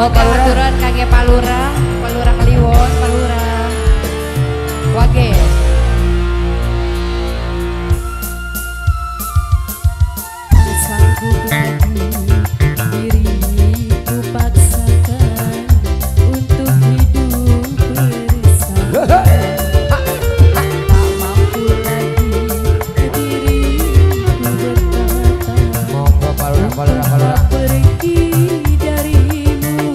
Aturan kage Palura, Palura Kliwon, Palura Wage. Sanggup lagi diriku paksakan untuk hidup bersama. Tak mampu lagi diriku berkata Monggo Palura. pergi darimu.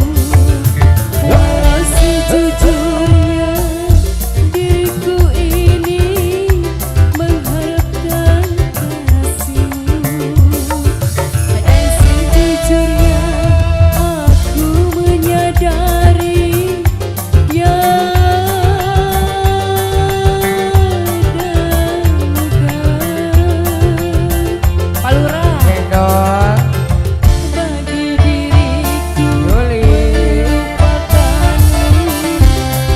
Walau sejujurnya diriku ini mengharapkan kasihmu. Dan sejujurnya aku menyadari yang Palura. Cendol. bagi diriku Yuli. melupakanmu,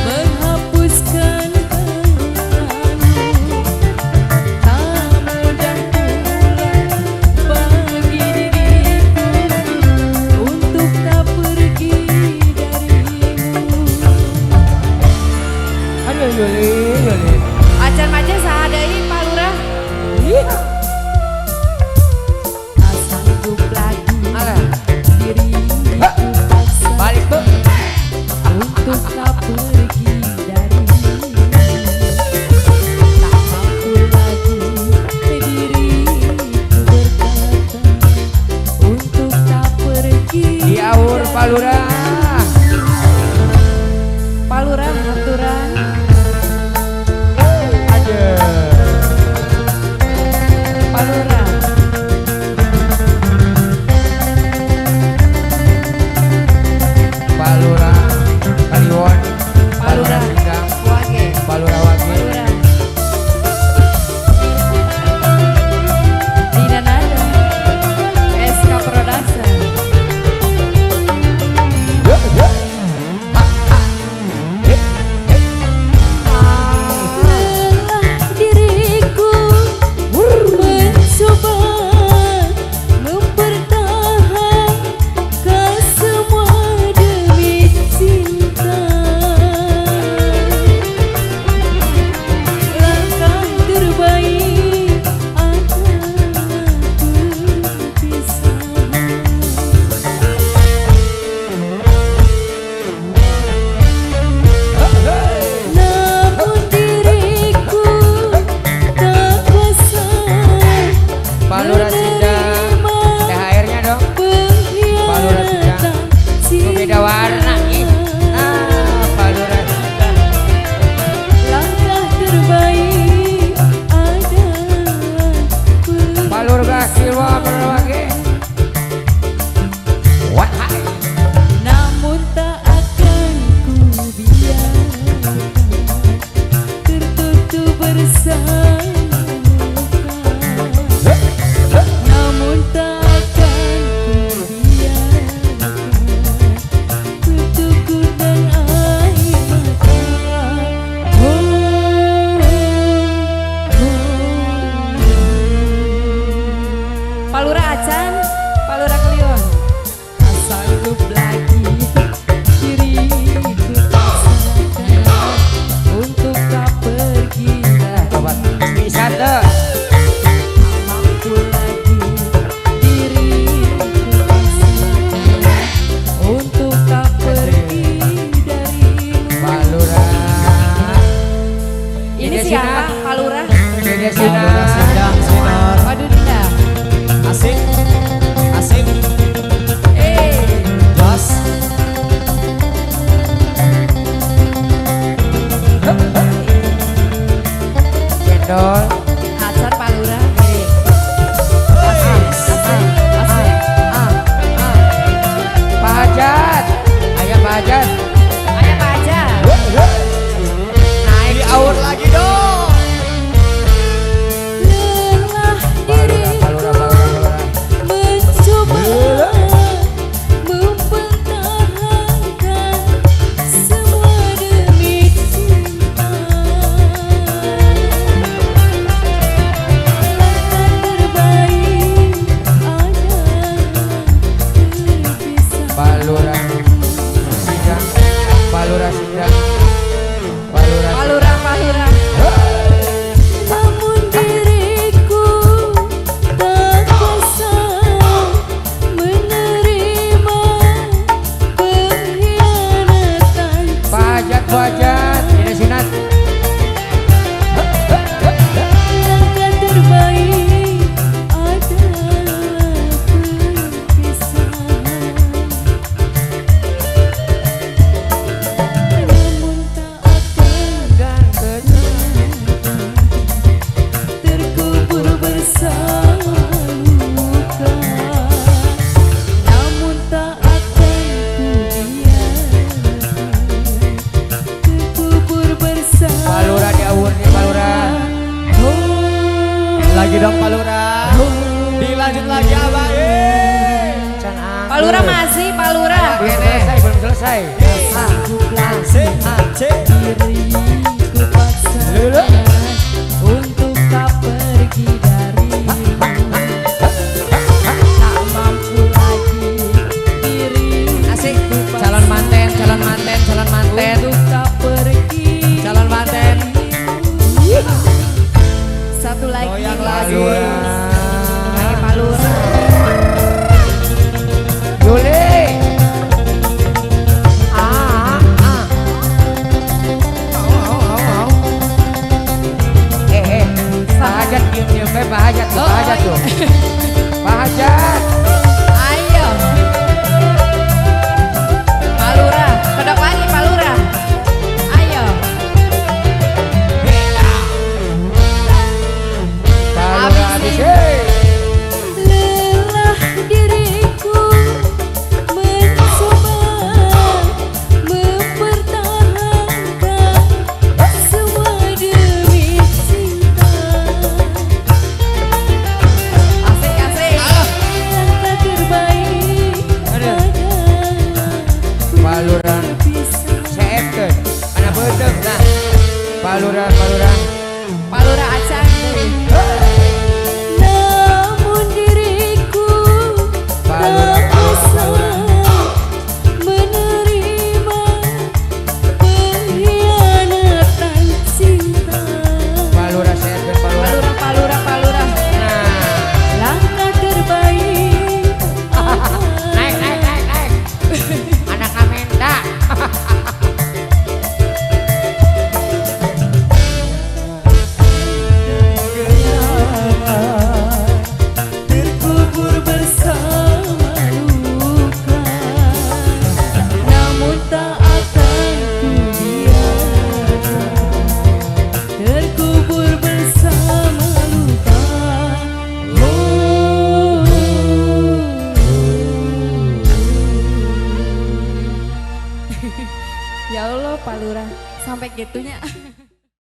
menghapuskan kenanganmu. Tak mudah pula bagi diriku untuk tak pergi darimu. Aduh Yuli. Acan macan sahadai Palura. Tak sanggup lagi Alah. diriku paksa Balik tuh. untuk tak pergi darimu. Tak mampu lagi diriku berkata untuk tak pergi Di aur Palura. Palura aturan. Aduh. Palura. Palura Kliwon. Palura Pindang. Wage. Palura Wage. Palura. Dina Nado. SK Production. Lurah masih, Pak Lurah. Belum selesai, belum selesai. Sanggup lagi diriku paksakan untuk tak pergi darimu. Tak mampu lagi Asik. diriku Calon manten, calon manten, calon manten. untuk tak pergi Calon manten. Satu lagi. Goyang Pak lagi. Ayo, Pak Lurah. Yuli. Pak Hajat diem-diem baik, Pak Hajat tuh, Pak Hajat tuh. Pak Hajat. Ayo. Pak Lurah, kedok lagi Pak Lurah. Ayo. Pak Lurah Habisin. habis. Hey. lelah diriku mencoba mempertahankan semua demi cinta. Asik, asik. Langkah terbaik Aduh. Pak Lurah. Seefkeun. Kana beudeg nah. Pak Lurah, Pak Lurah. Pak Lurah acan. namun diriku Pak tak Lurah, Pak bisa Lurah. menerima pengkhianatan cinta. Pak Lurah seefkeun, Pak Pak Lurah. Lurah, Pak Lurah, Pak Lurah. Nah. Langkah terbaik Naik, naik, naik, naik. Anak Amenda. terkubur bersama luka, namun tak akan ku biarkan terkubur bersama luka. Ya Allah, Pak Lurah. Sampai gitunya.